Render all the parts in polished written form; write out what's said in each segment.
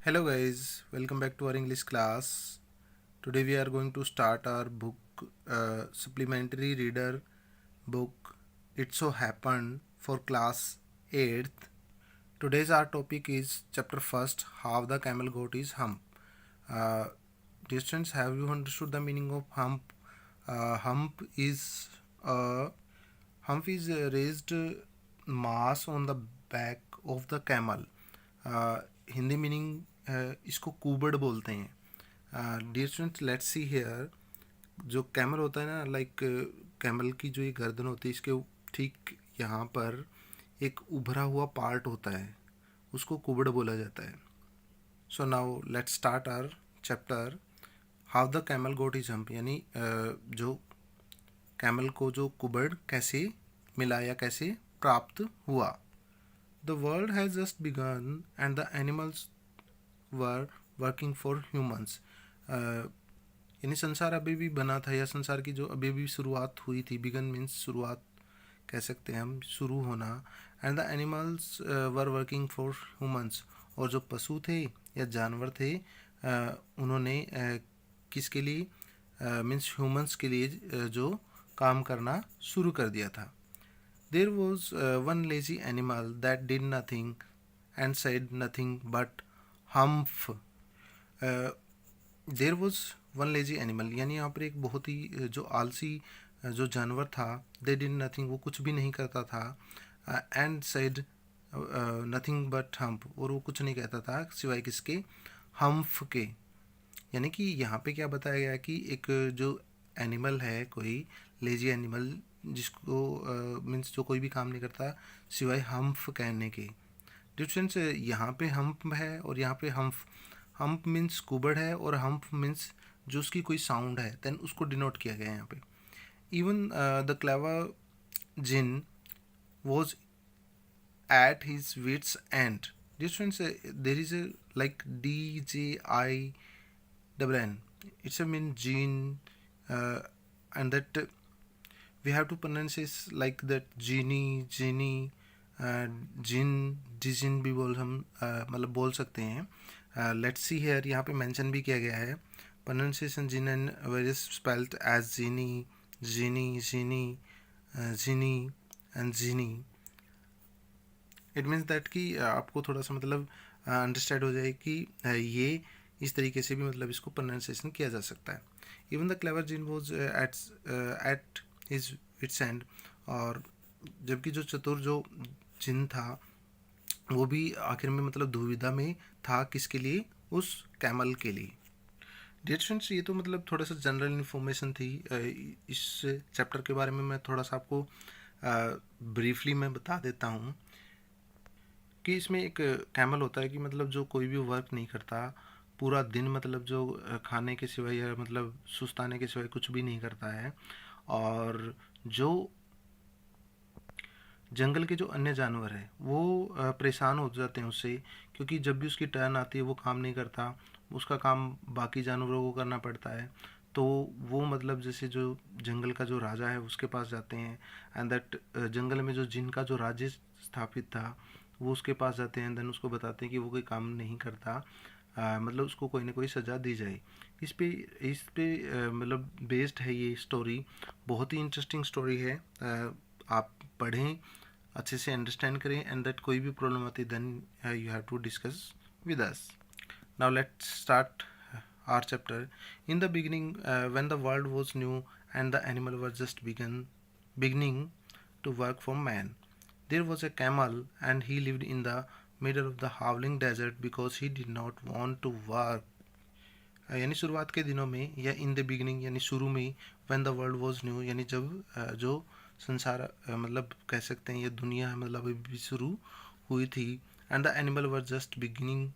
Hello guys, welcome back to our English class. Today we are going to start our book supplementary reader book It So Happened for class 8th. Today's our topic is chapter first How the Camel Got His Hump. Uh, Dear students, have you understood the meaning of hump? Hump is a raised mass on the back of the camel. Hindi meaning इसको कूबड़ बोलते हैं. Dear students, let's see here. जो camel होता है ना, like camel की जो ये गर्दन होती है, इसके ठीक यहाँ पर एक उभरा हुआ पार्ट होता है, उसको कुबड़ बोला जाता है. So now let's start our chapter how the camel got his hump. यानी जो कैमल को जो कुबड़ कैसे मिला या कैसे प्राप्त हुआ. The world has just begun and the animals were working for humans. यानी संसार अभी भी बना था, या संसार की जो अभी भी शुरुआत हुई थी. बिगन मीन्स शुरुआत कह सकते हैं हम, शुरू होना. And the animals were working for humans. और जो पशु थे या जानवर थे, उन्होंने किसके लिए, मीन्स ह्यूमंस के लिए जो काम करना शुरू कर दिया था. There was one lazy animal that did nothing and said nothing but humph. There was one lazy animal, यानी यहाँ पर एक बहुत ही जो आलसी जो जानवर था. They did nothing, वो कुछ भी नहीं करता था. And said nothing but hump, और वो कुछ नहीं कहता था सिवाय किसके, हम्फ के. यानी कि यहाँ पे क्या बताया गया कि एक जो एनिमल है, कोई लेजी एनिमल, जिसको मीन्स जो कोई भी काम नहीं करता सिवाय हम्फ कहने के. डिफरेंस यहाँ पे हम्प है और यहाँ पे हम्फ. हम्प मीन्स कुबड़ है और हम्प मीन्स जो उसकी कोई साउंड है, देन उसको डिनोट किया गया है यहाँ पे. Even the clever djinn was at his wits end. Difference, there is a like DJINN. It's a mean gene, and that we have to pronounce it like that. Genie, Jin design भी बोल हम मतलब बोल सकते हैं. Let's see hair, यहाँ पे mention भी किया गया है. pronunciation djinn and very spelled as genie, genie, and genie. It means that कि आपको थोड़ा सा मतलब अंडरस्टैंड हो जाए कि ये इस तरीके से भी मतलब इसको प्रोनाउंसिएशन किया जा सकता है. Even the clever djinn was at his wits end. और जबकि जो चतुर जो जिन था, वो भी आखिर में मतलब दुविधा में था. किसके लिए, उस कैमल के लिए. डियर स्टूडेंट्स, ये तो मतलब थोड़ा सा जनरल इन्फॉर्मेशन थी. इस चैप्टर के बारे में मैं थोड़ा सा आपको ब्रीफली मैं बता देता हूँ कि इसमें एक कैमल होता है कि मतलब जो कोई भी वर्क नहीं करता पूरा दिन, मतलब जो खाने के सिवाय या मतलब सुस्ताने के सिवाय कुछ भी नहीं करता है. और जो जंगल के जो अन्य जानवर हैं वो परेशान हो जाते हैं उससे, क्योंकि जब भी उसकी टर्न आती है वो काम नहीं करता, उसका काम बाकी जानवरों को करना पड़ता है. तो वो मतलब जैसे जो जंगल का जो राजा है उसके पास जाते हैं. एंड दैट जंगल में जो जिनका जो राज्य स्थापित था वो उसके पास जाते हैं. देन उसको बताते हैं कि वो कोई काम नहीं करता, मतलब उसको कोई ना कोई सज़ा दी जाए. इस पे मतलब बेस्ड है ये स्टोरी. बहुत ही इंटरेस्टिंग स्टोरी है. आप पढ़ें, अच्छे से अंडरस्टैंड करें, एंड दैट कोई भी प्रॉब्लम आती है then you have to discuss with us. Now let's start our chapter. In the beginning, when the world was new and the animal was just beginning to work for man, there was a camel and he lived in the middle of the howling desert because he did not want to work. यानी शुरुआत के दिनों में, या in the beginning यानी शुरू में, when the world was new यानी जब जो संसार मतलब कह सकते हैं ये दुनिया मतलब अभी शुरू हुई थी. And the animal were just beginning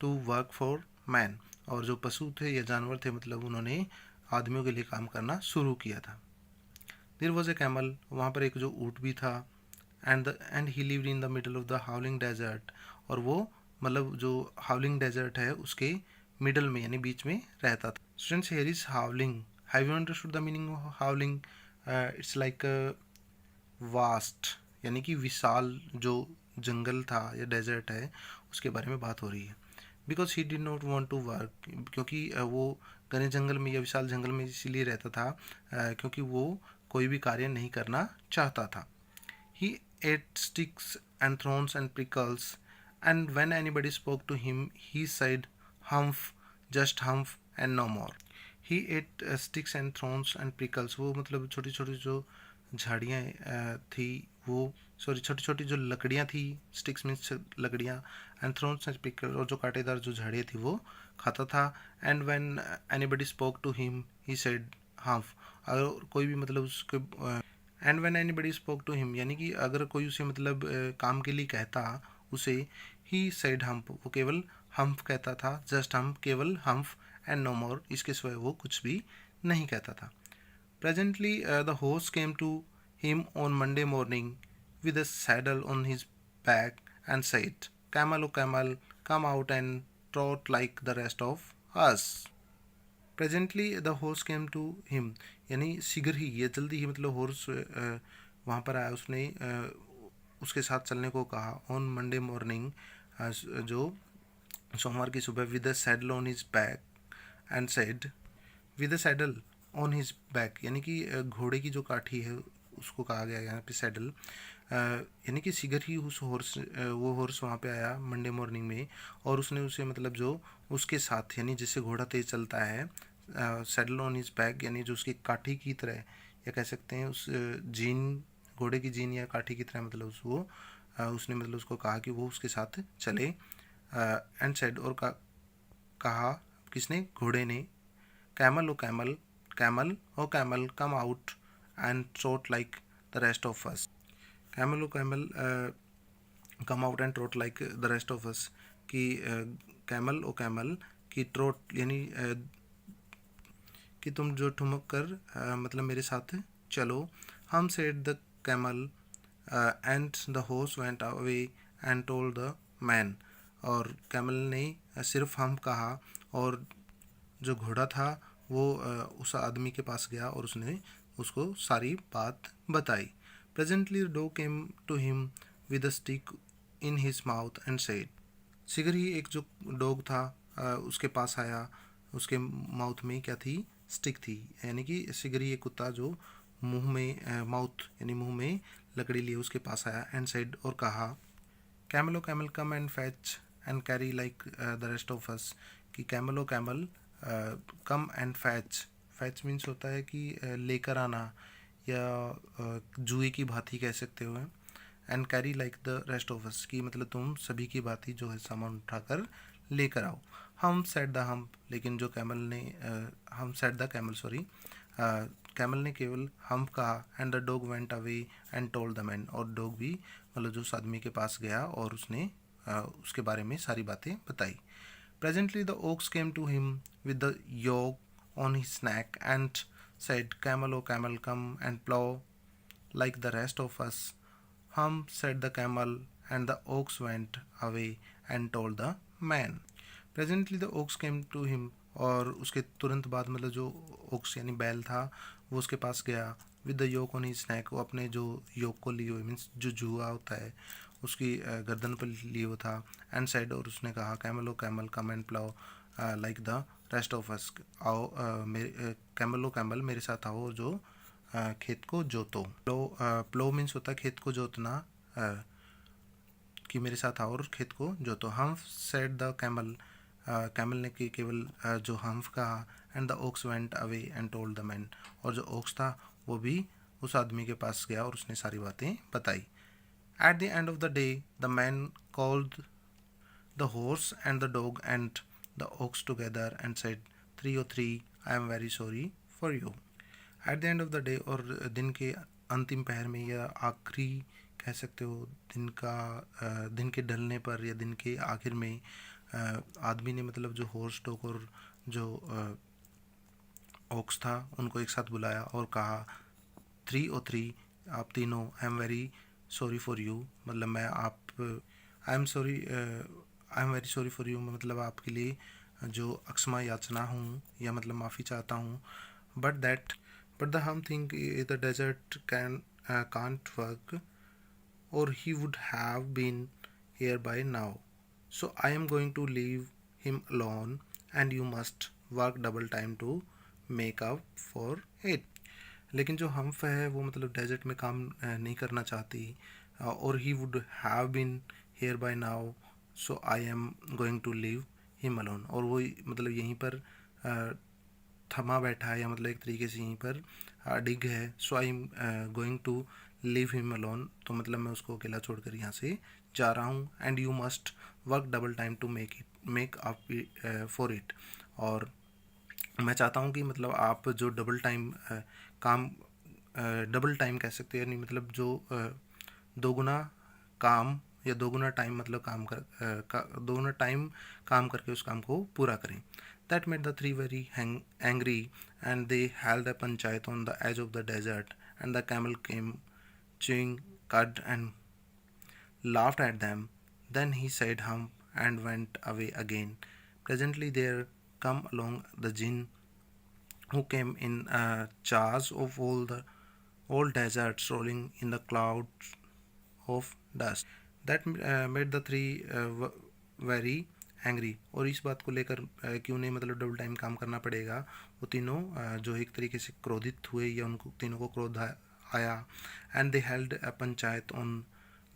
to work for man. और जो पशु थे या जानवर थे मतलब उन्होंने आदमियों के लिए काम करना शुरू किया था. देयर वॉज ए कैमल, वहाँ पर एक जो ऊँट भी था. And he lived in the middle of the howling desert. और वो मतलब जो हाउलिंग डेजर्ट है उसके मिडल में यानी बीच में रहता था. Students, here is हाउलिंग. Have you understood the meaning of हाउलिंग? It's like vast, यानी कि विशाल जो जंगल था या डेजर्ट है उसके बारे में बात हो रही है। Because he did not want to work, क्योंकि वो घने जंगल में या विशाल जंगल में इसीलिए रहता था क्योंकि वो कोई भी कार्य नहीं करना चाहता था। He ate sticks and thorns and prickles, and when anybody spoke to him, he said, "Humph, just humph, and no more." He ate sticks and thorns and prickles. वो मतलब छोटी छोटी जो झाड़ियाँ थी, वो सॉरी छोटी छोटी जो लकड़ियाँ थी, स्टिक्स मीन्स लकड़ियाँ, एंड थ्रोन्स एंड पिकल और जो कांटेदार जो झाड़ियाँ थी वो खाता था। And when anybody spoke to him he said humph, अगर कोई भी मतलब उसके and when anybody spoke to him यानी कि अगर कोई उसे मतलब काम के लिए कहता उसे, ही सेड हम्प, वो केवल हम्प कहता था, जस्ट हम्प, केवल हम्प, एंड नो मोर, इसके सिवाय वो कुछ भी नहीं कहता था। Presently, the horse came to him on Monday morning with a saddle on his back and said, "Camel, oh camel, come out and trot like the rest of us." Presently, the horse came to him, यानी शीघ्र ही या जल्दी ही मतलब horse वहाँ पर आया, उसने उसके साथ चलने को कहा। ऑन मंडे मॉर्निंग, जो सोमवार की सुबह, with a saddle on his back and said, with a saddle on his back यानी कि घोड़े की जो काठी है उसको कहा गया यहाँ पे सैडल, यानी कि शीघ्र ही उस हॉर्स वो हॉर्स वहाँ पे आया मंडे मॉर्निंग में, और उसने उसे मतलब जो उसके साथ यानी जिससे घोड़ा तेज चलता है, सैडल ऑन हिज बैक यानी जो उसकी काठी की तरह या कह सकते हैं उस जीन, घोड़े की जीन या काठी की तरह मतलब वो उसने मतलब उसको कहा कि वो उसके साथ चले। एंड सेड और कहा किसने, घोड़े ने, camel O camel, camel O camel, come out and trot like the rest of us. Camel O camel, come out and trot like the rest of us, कि कैमल ओ कैमल की trot यानी कि तुम जो ठुमक कर मतलब मेरे साथ चलो। हम said the camel and the horse went away and told the man, और कैमल ने सिर्फ हम कहा और जो घोड़ा था वो उस आदमी के पास गया और उसने उसको सारी बात बताई। Presently dog came to him with a stick in his mouth and said, शीघ्र ही एक जो डॉग था उसके पास आया, उसके माउथ में क्या थी, स्टिक थी, यानी कि शीघ्र ही एक कुत्ता जो मुंह में माउथ यानी मुंह में लकड़ी लिए उसके पास आया, एंड सेड और कहा, camel O camel, come and fetch and carry like the rest of us, कि camel O camel, come and fetch, fetch means होता है कि लेकर आना या जुए की भांति कह सकते हो, and carry like the rest of अस, की मतलब तुम सभी की भांति जो है सामान उठाकर लेकर आओ। हम सेड द हम, लेकिन जो कैमल ने हम said the camel sorry, camel ने केवल हम कहा, and the dog went away and told the man, और डॉग भी मतलब जो उस आदमी के पास गया और उसने उसके बारे में सारी बातें बताई। Presently the ox came to him with the yoke on his neck and said, "Camel, oh camel, come and plow like the rest of us." Hum, said the camel, and the ox went away and told the man. Presently the ox came to him, और उसके तुरंत बाद मतलब जो Woakes यानी बैल था वो उसके पास गया, with the yoke on his neck, वो अपने जो योक को लिए हुए मीन्स जो जुआ होता है उसकी गर्दन पर लिए हुआ था, एंड साइड और उसने कहा, camel O camel, come and plough like the rest of us, आओ मेरे कैमल ओ कैमल, मेरे साथ आओ और जो खेत को जोतो। प्लो मीन्स होता है खेत को जोतना, कि मेरे साथ आओ और खेत को जोतो। हम सेड द कैमल, कैमल ने केवल जो हम्फ कहा, and the ox went away and told the man, और जो ओक्स था वो भी उस आदमी के पास गया और उसने सारी बातें बताई। At the end of the day the man called the horse and the dog and the ox together and said, 303, I am very sorry for you. At the end of the day, और दिन के अंतिम पहर में या आखिरी कह सकते हो, दिन के ढलने पर या दिन के आखिर में आदमी ने मतलब जो हॉर्स डॉग और जो ओक्स था उनको एक साथ बुलाया और कहा, 303, आप तीनों, आई am very sorry for you, मतलब मैं आई am very sorry for you मतलब आपके लिए जो अक्षमा याचना हूँ या मतलब माफ़ी चाहता हूँ। But the humph think the desert can't work or he would have been here by now, so I am going to leave him alone and you must work double time to make up for it. लेकिन जो हम्फ है वो मतलब desert में काम नहीं करना चाहती, और he would have been here by now, so I am going to leave him alone, और वो मतलब यहीं पर थमा बैठा है, या मतलब एक तरीके से यहीं पर डिग है। So I am going to leave him alone, तो मतलब मैं उसको अकेला छोड़कर यहाँ से जा रहा हूँ। And you must work double time to make up for it, और मैं चाहता हूँ कि मतलब आप जो डबल टाइम काम, डबल टाइम कह सकते हैं, यानी मतलब जो दोगुना काम या दोगुना टाइम मतलब दोगुना टाइम काम करके उस काम को पूरा करें। That made the three very angry and they held the panchayat on the edge of the desert and the camel came chewing cud and laughed at them. Then he said hump and went away again. Presently there come along the jinn who came in charge of all deserts rolling in the clouds of dust. That made the three very angry, और इस बात को लेकर क्यों नहीं मतलब double time काम करना पड़ेगा, वो तीनों जो एक तरीके से क्रोधित हुए, या उनको तीनों को क्रोध आया। And they held a panchayat on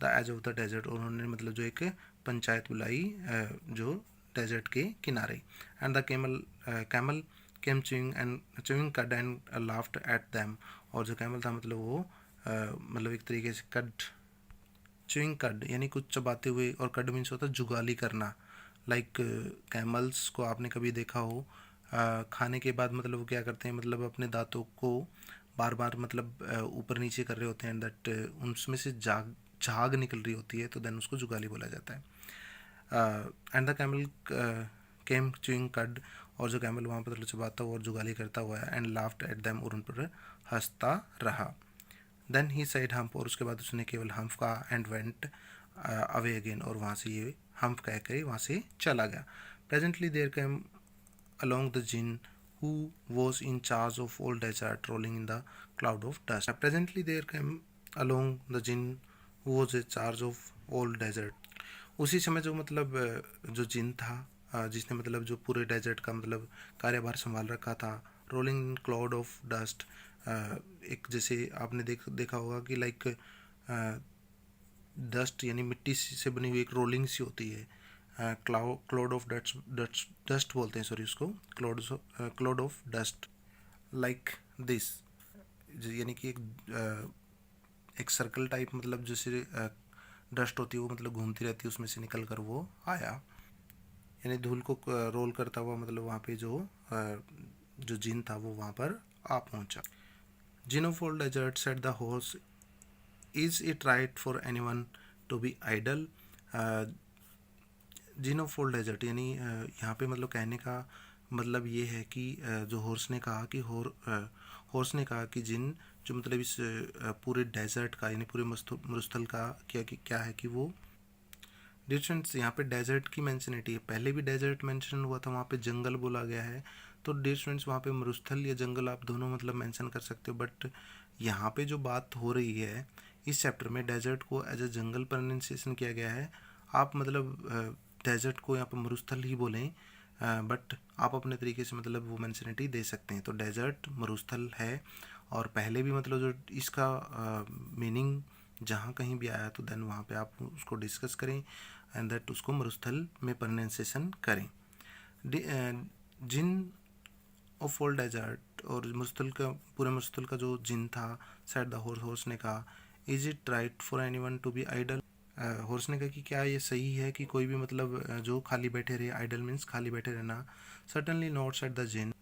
the edge of the desert, और उन्होंने मतलब जो एक पंचायत बुलाई जो डेजर्ट के किनारे। And the camel came chewing कड एंड लाफ्ड एट दैम, और जो कैमल था मतलब वो मतलब एक तरीके से च्यूइंग कड यानी कुछ चबाते हुए, और कड मीन्स होता है जुगाली करना। लाइक कैमल्स को आपने कभी देखा हो, खाने के बाद मतलब वो क्या करते हैं, मतलब अपने दांतों को बार बार मतलब ऊपर नीचे कर रहे होते हैं, दैट उनमें से झाग निकल रही होती है, तो देन उसको जुगाली बोला जाता है। And the camel came chewing कड, और जो कैमल वहाँ पर मतलब चबाता हुआ और जुगाली करता हुआ है, एंड लाफ्ड एट दैम, और उन पर हंसता रहा। देन ही साइड हम्प, और उसके बाद उसने केवल हम्प कहा, एंड वेंट अवे अगेन, और वहाँ से ये हम्प कह कर वहाँ से चला गया। Presently there came along the jinn who was in charge of all desert rolling in the cloud of dust. Presently there came along the jinn who was in charge of all desert. उसी समय जो मतलब जो जिन था जिसने मतलब जो पूरे डेजर्ट का मतलब कार्यभार संभाल रखा था, rolling in cloud of dust, एक जैसे आपने देखा होगा कि लाइक डस्ट यानी मिट्टी से बनी हुई एक रोलिंग सी होती है, क्लाउड ऑफ डस्ट बोलते हैं, सॉरी उसको cloud of dust, like this, यानी कि एक सर्कल टाइप मतलब जैसे डस्ट होती है वो मतलब घूमती रहती है, उसमें से निकल कर वो आया, यानी धूल को रोल करता हुआ मतलब वहाँ पे जो जिन था वो वहाँ पर आ पहुँचा। Djinn of all desert said the horse, is it right for anyone to be idle. Djinn of all desert यानी यहाँ पे मतलब कहने का मतलब ये है कि जो हॉर्स ने कहा कि हॉर्स ने कहा कि जिन जो मतलब इस पूरे डेजर्ट का यानी पूरे मरुस्थल का क्या है कि वो डिस्टेंस, यहाँ पे डेजर्ट की मैंशनिटी है, पहले भी डेजर्ट मेंशन हुआ था, वहाँ पे जंगल बोला गया है, तो डिस्टेंस वहाँ पे मरुस्थल या जंगल आप दोनों मतलब मेंशन कर सकते हो। बट यहाँ पे जो बात हो रही है इस चैप्टर में, डेजर्ट को एज अ जंगल प्रोनाउंसिएशन किया गया है। आप मतलब डेजर्ट को यहाँ पर मरुस्थल ही बोलें, बट आप अपने तरीके से मतलब वो मेंशनिटी दे सकते हैं। तो डेजर्ट मरुस्थल है, और पहले भी मतलब जो इसका मीनिंग जहाँ कहीं भी आया तो देन वहाँ पे आप उसको डिस्कस करें, एंड दैट उसको मरुस्थल में प्रोनाउंसिएशन करें। जिन ऑफ ऑल डेजर्ट, और मरुस्थल का पूरे मरुस्थल का जो जिन था, सेड द हॉर्स ने कहा, is it right for anyone to be idle. Horse ने कहा कि क्या ये सही है कि कोई भी मतलब जो खाली बैठे रहे, आइडल मीन्स खाली बैठे रहना। Certainly not said the djinn,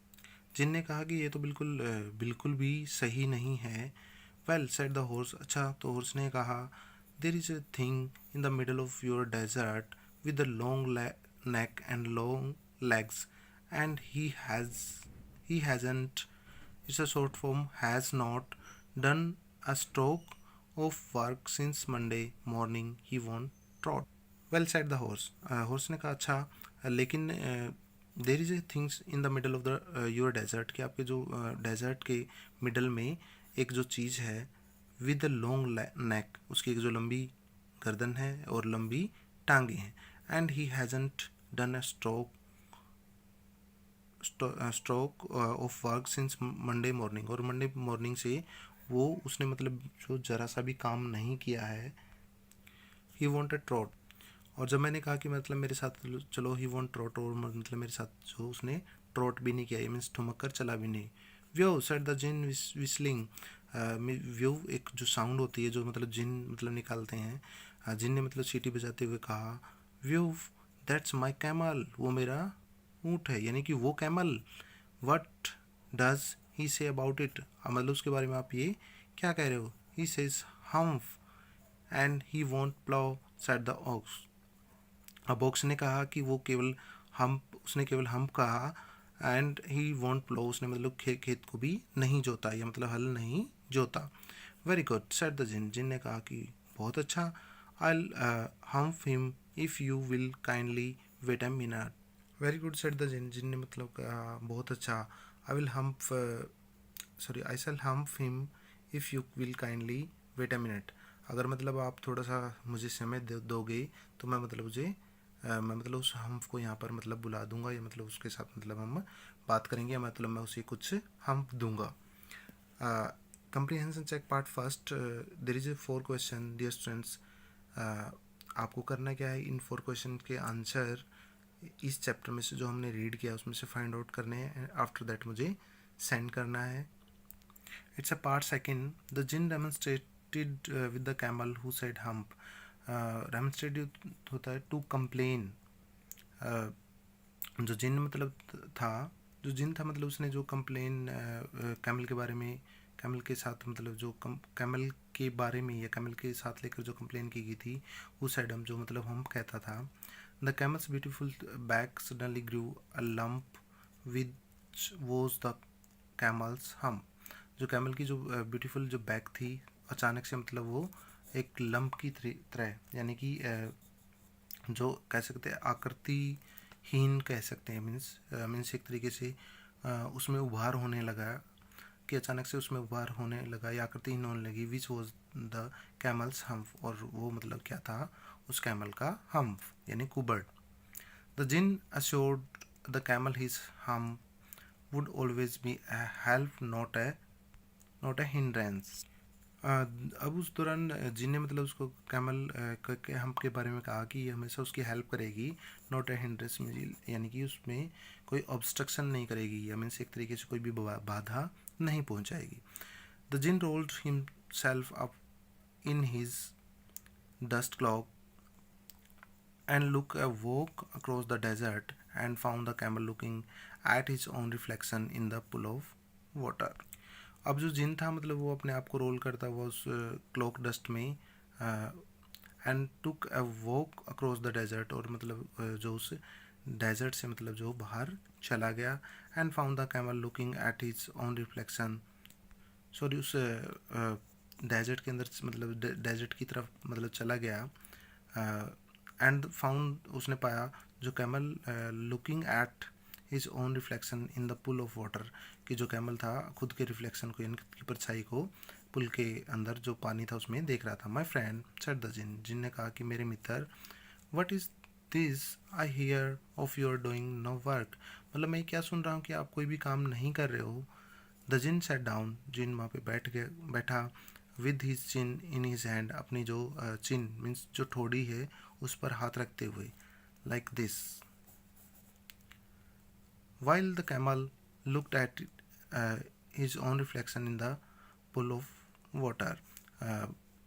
जिन ने कहा कि ये तो बिल्कुल भी सही नहीं है। वेल सेड द हॉर्स, अच्छा तो हॉर्स ने कहा, there is a thing in the middle of your desert with a long neck and long legs, and he hasn't, it's a short form, has not done a stroke of work since Monday morning he won't trot. Well said the horse. Horse ने कहा अच्छा लेकिन there is a things in the middle of the your desert, कि आपके जो desert के middle में एक जो चीज़ है, विद द लॉन्ग नेक, उसकी एक जो लंबी गर्दन है और लंबी टांगे हैं, and he hasn't done a stroke of work since Monday morning, और मंडे मॉर्निंग से वो उसने मतलब जो ज़रा सा भी काम नहीं किया है. ही वॉन्ट अ ट्रॉट. और जब मैंने कहा कि मतलब मेरे साथ चलो ही वॉन्ट ट्रॉट, और मतलब मेरे साथ जो उसने ट्रॉट भी नहीं किया, ये मीन्स ठुमक कर चला भी नहीं. Whew said the jinn whistling. Whew एक जो साउंड होती है जो मतलब जिन मतलब निकालते हैं, जिन ने मतलब सीटी बजाते हुए कहा, व्यू दैट्स माई कैमल, वो मेरा ऊँट है, यानी कि वो camel. What does he say about it, मतलब उसके बारे में आप ये क्या कह रहे हो. He says humph and he want plough set the ox. अब ऑक्स ने कहा कि वो केवल हम, उसने केवल हम कहा. एंड ही वॉन्ट प्लो, उसने मतलब खेत को भी नहीं जोता, या मतलब हल नहीं जोता. Very good said the djinn, जिन ने कहा कि बहुत अच्छा. I humph him if you will kindly wait a minute. Very good said the djinn, जिन ने मतलब कहा बहुत अच्छा. I will humph, sorry I shall humph him if you will kindly wait a minute. अगर मतलब आप थोड़ा सा मुझे समय दोगे तो मैं मतलब मैं मतलब उस हम्फ को यहाँ पर मतलब बुला दूंगा, या मतलब उसके साथ मतलब हम बात करेंगे, मतलब मैं उसे कुछ हम्फ दूंगा. Comprehension check part first. There is a 4 question dear students. आपको करना क्या है, इन 4 क्वेश्चन के आंसर इस चैप्टर में से जो हमने रीड किया उसमें से फाइंड आउट करने हैं. आफ्टर दैट मुझे सेंड करना है. It's a part second. The jinn demonstrated with the camel who said hump. Demonstrated होता है to complain. जो जिन मतलब था, जो जिन था मतलब उसने जो कंप्लेन कैमल के बारे में, कैमल के साथ मतलब जो कैमल के बारे में या कैमल के साथ लेकर जो कंप्लेन की गई थी, उस साइड हम जो मतलब हम कहता था. The camel's beautiful back suddenly grew a lump which was the camel's hump. जो कैमल की जो ब्यूटीफुल जो बैक थी, अचानक से मतलब वो एक लंप की तरह, यानी कि जो कह सकते हैं आकृतिहीन कह सकते हैं, मीन्स एक तरीके से उसमें उभार होने लगा, कि अचानक से उसमें उभार होने लगा या आकृतिहीन होने लगी. विच वॉज द कैमल्स हम्फ, और वो मतलब क्या था उस कैमल का हम्फ, यानी कुबड़. The djinn assured the camel his hump would always be a help, not a hindrance. अब उस दौरान जिन ने मतलब उसको कैमल के हम के बारे में कहा कि ये हमेशा उसकी हेल्प करेगी, नॉट ए हिंड्रेंस, यानी कि उसमें कोई ऑब्स्ट्रक्शन नहीं करेगी, या मीन्स एक तरीके से कोई भी बाधा नहीं पहुंचाएगी. The jinn rolled himself up in his dust cloak and look a walk across the desert and found the camel looking at his own reflection in the pool of water. अब जो जिन था मतलब वो अपने आप को रोल करता हुआ उस क्लॉक डस्ट में, and took a walk across the desert, और मतलब जो उस डेजर्ट से मतलब जो बाहर चला गया. And found the camel looking at his own reflection, sorry उस डेजर्ट के अंदर मतलब डेजर्ट की तरफ मतलब चला गया. एंड फाउंड, उसने पाया जो camel looking at his own reflection in the pool of water, कि जो कैमल था खुद के रिफ्लेक्शन को, यानी खुद की परछाई को पुल के अंदर जो पानी था उसमें देख रहा था. My friend said the djinn, जिन ने कहा कि मेरे मित्र, what is this I hear of your doing no work, मतलब मैं क्या सुन रहा हूँ कि आप कोई भी काम नहीं कर रहे हो. द जिन सेट डाउन, जिन वहाँ पे बैठा with his chin in his hand, अपनी जो चिन मीन्स जो ठोड़ी है उस पर हाथ रखते हुए, like this. While the camel looked at his own reflection in the pool of water,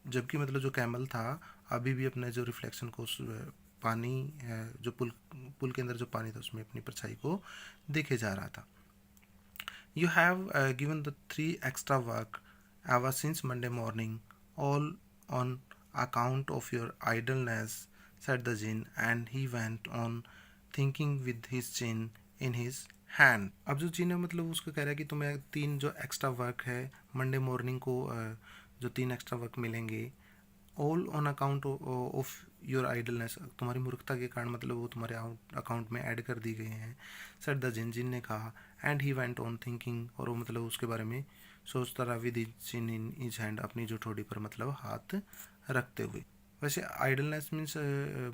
जबकि मतलब जो कैमल था अभी भी अपने जो रिफ्लेक्शन को उस पानी जो पुल के अंदर जो पानी था उसमें अपनी परछाई को देखे जा रहा था. You have given the 3 extra work ever since Monday morning, all on account of your idleness, said the jinn, and he went on thinking with his chin in his hand. अब जो जिन है मतलब उसको कह रहा है कि तुम्हें 3 जो एक्स्ट्रा वर्क है मंडे मॉर्निंग को, जो 3 एक्स्ट्रा वर्क मिलेंगे, all on account of your idleness, तुम्हारी मूर्खता के कारण मतलब वो तुम्हारे अकाउंट में ऐड कर दी गए हैं. सर द जिन, जिन ने कहा. And he went on thinking, और वो मतलब उसके बारे में सोचता रहा with his chin in his hand, अपनी जो ठोड़ी पर मतलब हाथ रखते हुए. वैसे आइडलनेस मीन्स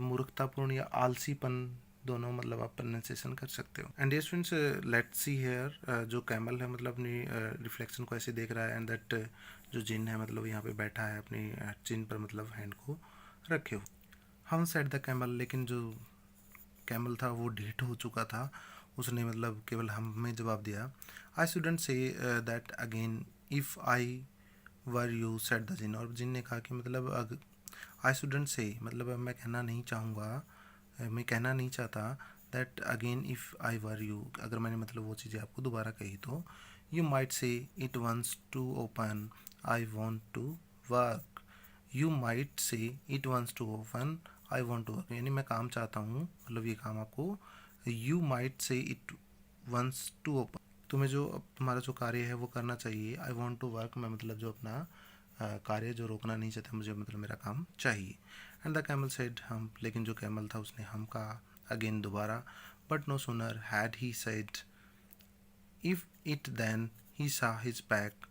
मूर्खतापूर्ण या आलसीपन, दोनों मतलब आप प्रोनाउंसिएशन कर सकते हो। And yes means let's see here, जो कैमल है मतलब अपनी रिफ्लेक्शन को ऐसे देख रहा है, एंड दैट जो जिन है मतलब यहाँ पे बैठा है अपनी चिन पर मतलब हैंड को रखे हो। हम सेड द कैमल, लेकिन जो कैमल था वो ढीठ हो चुका था, उसने मतलब केवल हम में जवाब दिया। I shouldn't say that again if I were you said the djinn, और जिन ने कहा कि मतलब आई शुडंट से मतलब मैं कहना नहीं चाहूँगा, मैं कहना नहीं चाहता that again if I were you, अगर मैंने मतलब वो चीज़ें आपको दोबारा कही तो। You might say it once to open, I want to work. You might say it once to open, I want to work, यानी मैं काम चाहता हूँ, मतलब ये काम आपको। You might say it once to open, तुम्हें जो तुम्हारा जो कार्य है वो करना चाहिए। आई वॉन्ट टू वर्क, मैं मतलब जो अपना कार्य जो रोकना नहीं चाहता, मुझे मतलब मेरा काम चाहिए। एंड द कैमल सेड हम, लेकिन जो कैमल था उसने हम कहा अगेन दोबारा। But no sooner had he said if it then he saw his back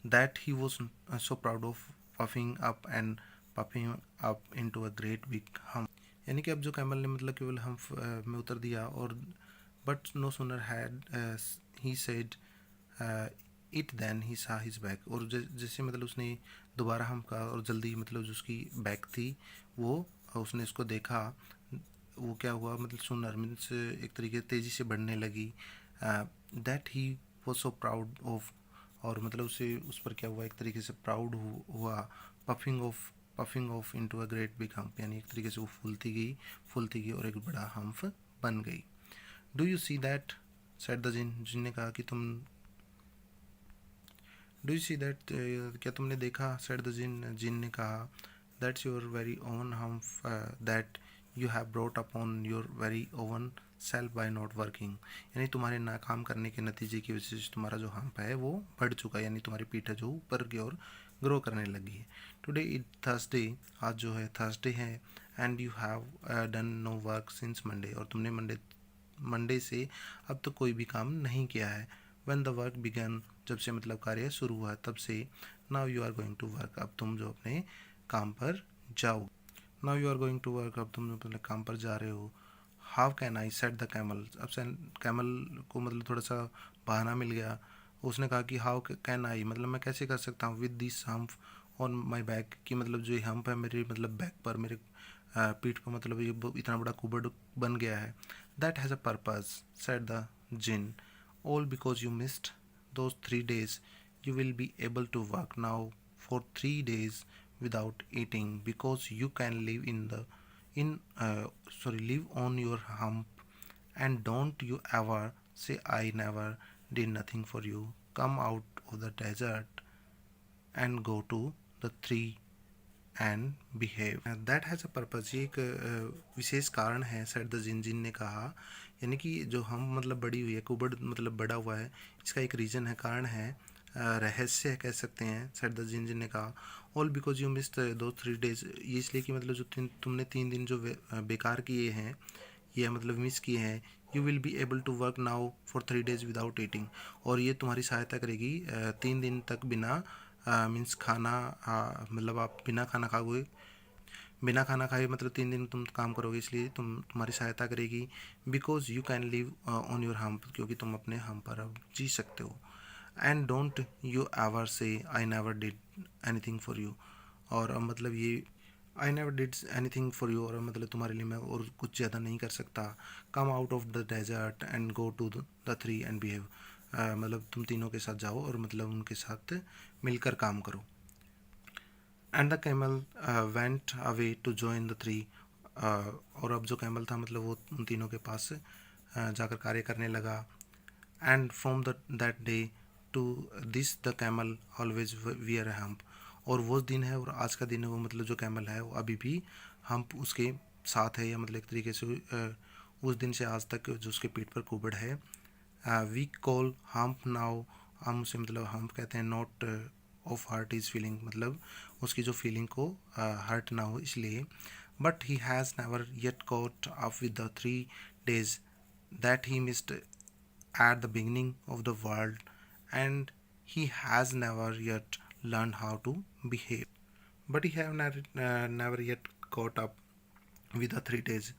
that he was so proud of puffing up and puffing up into a great big hump, यानी कि अब जो camel ने मतलब केवल हम्फ में उतर दिया, और but no sooner had he said it then he saw his back, और जैसे मतलब उसने दोबारा हम कहा और जल्दी मतलब जो उसकी बैक थी वो उसने इसको देखा, वो क्या हुआ मतलब सुनर मीन्स एक तरीके से तेज़ी से बढ़ने लगी। That he was so proud of, और मतलब उसे उस पर क्या हुआ एक तरीके से प्राउड हुआ। Puffing of into a great big hump, यानी एक तरीके से वो फूलती गई और एक बड़ा हम्प बन गई। Do you see that said the djinn, जिन ने कहा कि तुम डू यू सी दैट, क्या तुमने देखा, सेड द जिन, जिन ने कहा that's your very own hump that you have brought upon your very own self by not working, यानी तुम्हारे नाकाम करने के नतीजे की वजह से तुम्हारा जो हम्प है वो बढ़ चुका है, यानी तुम्हारी पीठ है जो ऊपर की ओर ग्रो करने लगी है। टुडे इट थर्सडे, आज जो है थर्सडे है, and you have done no work since Monday, और तुमने मंडे से अब तक कोई भी काम नहीं किया है। व्हेन द वर्क बिगन, जब से मतलब कार्य शुरू हुआ तब से। Now you are going to work, अब तुम जो अपने काम पर जाओ। Now you are going to work, अब तुम अपने काम पर जा रहे हो। How can I said the camel, अब से कैमल को मतलब थोड़ा सा बहाना मिल गया। उसने कहा कि हाउ कैन आई, मतलब मैं कैसे कर सकता हूँ, with this hump on my back, कि मतलब जो हम्प है मेरे मतलब बैक पर, मेरे पीठ पर, मतलब ये इतना बड़ा कुबड़ बन गया है। That has a purpose said the jinn, all because you missed those 3 days, you will be able to work now for 3 days without eating, because you can live in live on your hump, and don't you ever say I never did nothing for you. Come out of the desert and go to the tree and behave, that has a purpose, ये एक विशेष कारण है, set the djinn, जिन ने कहा, यानी कि जो हम मतलब बड़ी हुई है, कुबड़ मतलब बड़ा हुआ है, इसका एक रीज़न है, कारण है, रहस्य है कह सकते हैं, सेट द जिन, जिन ने कहा। ऑल बिकॉज यू मिस्ड दो 3 days, ये इसलिए कि मतलब जो तुमने 3 दिन जो बेकार किए हैं, ये मतलब मिस किए हैं। You will be able to work now for 3 days without eating, और ये तुम्हारी सहायता करेगी 3 दिन तक बिना मीन्स खाना, मतलब आप बिना खाना खाओगे, बिना खाना खाए मतलब 3 दिन तुम काम करोगे, इसलिए तुम्हारी सहायता करेगी। Because you can live on your hump, क्योंकि तुम अपने हम पर अब जी सकते हो। एंड डोंट यू एवर से I never did anything for you, और अब मतलब ये I never did anything for you, और मतलब तुम्हारे लिए मैं और कुछ ज़्यादा नहीं कर सकता। Come out of the desert and go to the tree and behave, मतलब तुम तीनों के साथ जाओ और मतलब उनके साथ मिलकर काम करो। And the camel went away to join the three, और अब जो कैमल था मतलब वो उन तीनों के पास जाकर कार्य करने लगा। And from the that day to this the camel always wear a hump, और वो दिन है और आज का दिन है वो मतलब जो कैमल है वो अभी भी हम्प उसके साथ है, या मतलब एक तरीके से उस दिन से आज तक जो उसके पीठ पर कुबड़ है। वी कॉल हम्प नाउ, हम उसे मतलब हम्प कहते हैं, not of hurt is feeling, मतलब उसकी जो फीलिंग को हर्ट ना हो इसलिए। But he has never yet caught up with the 3 days that he missed at the beginning of the world, and he has never yet learned how to behave. But he have never yet caught up with the 3 days।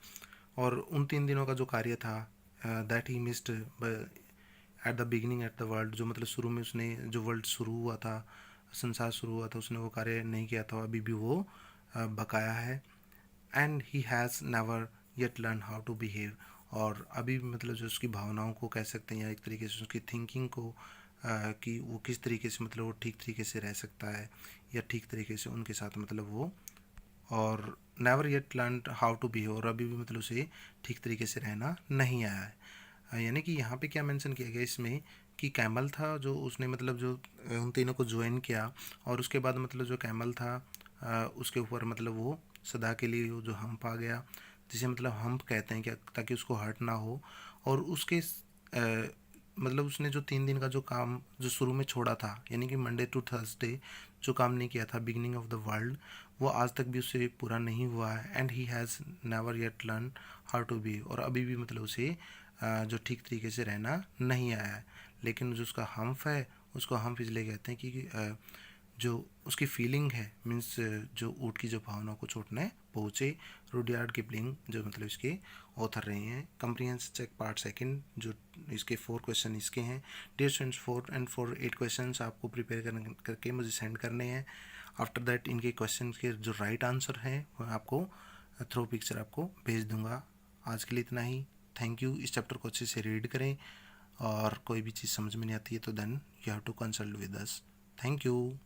और उन 3 दिनों का जो कार्य था that he missed at the beginning at the world, जो मतलब शुरू में उसने जो वर्ल्ड शुरू हुआ था, संसार शुरू हुआ था, उसने वो कार्य नहीं किया था, अभी भी वो बकाया है। And he has never yet learn how to behave. और अभी भी मतलब जो उसकी भावनाओं को कह सकते हैं या एक तरीके से उसकी थिंकिंग को कि वो किस तरीके से मतलब वो ठीक तरीके से रह सकता है या ठीक तरीके से उनके साथ मतलब वो, और never yet learn how to behave, और अभी भी मतलब उसे ठीक तरीके से रहना नहीं आया है। यानी कि यहाँ पे क्या मेंशन किया गया इसमें कि कैमल था जो उसने मतलब जो उन तीनों को ज्वाइन किया, और उसके बाद मतलब जो कैमल था उसके ऊपर मतलब वो सदा के लिए वो जो हम्प आ गया, जिसे मतलब हम्प कहते हैं क्या, ताकि उसको हर्ट ना हो। और उसके मतलब उसने जो 3 दिन का जो काम जो शुरू में छोड़ा था, यानी कि मंडे टू थर्सडे जो काम नहीं किया था बिगिनिंग ऑफ द वर्ल्ड, वो आज तक भी उससे पूरा नहीं हुआ है। And he has never yet learn how to be, और अभी भी मतलब उसे जो ठीक तरीके से रहना नहीं आया है। लेकिन जो उसका हम्फ है, उसको हम्फ इसलिए कहते हैं कि जो उसकी फीलिंग है, मीन्स जो ऊँट की जो भावना को चोट न पहुँचे। रुडयार्ड किपलिंग जो मतलब इसके ऑथर रहे हैं। कंप्रीहेंस चेक पार्ट सेकंड, जो इसके 4 क्वेश्चन इसके हैं। डियर स्टूडेंट्स, 8 क्वेश्चन आपको प्रिपेयर करके मुझे सेंड करने हैं। आफ्टर दैट इनके क्वेश्चन के जो राइट आंसर हैं वो आपको थ्रू पिक्चर आपको भेज दूंगा। आज के लिए इतना ही। Thank you. इस चैप्टर को अच्छे से रीड करें, और कोई भी चीज़ समझ में नहीं आती है तो then you have to consult with us. Thank you.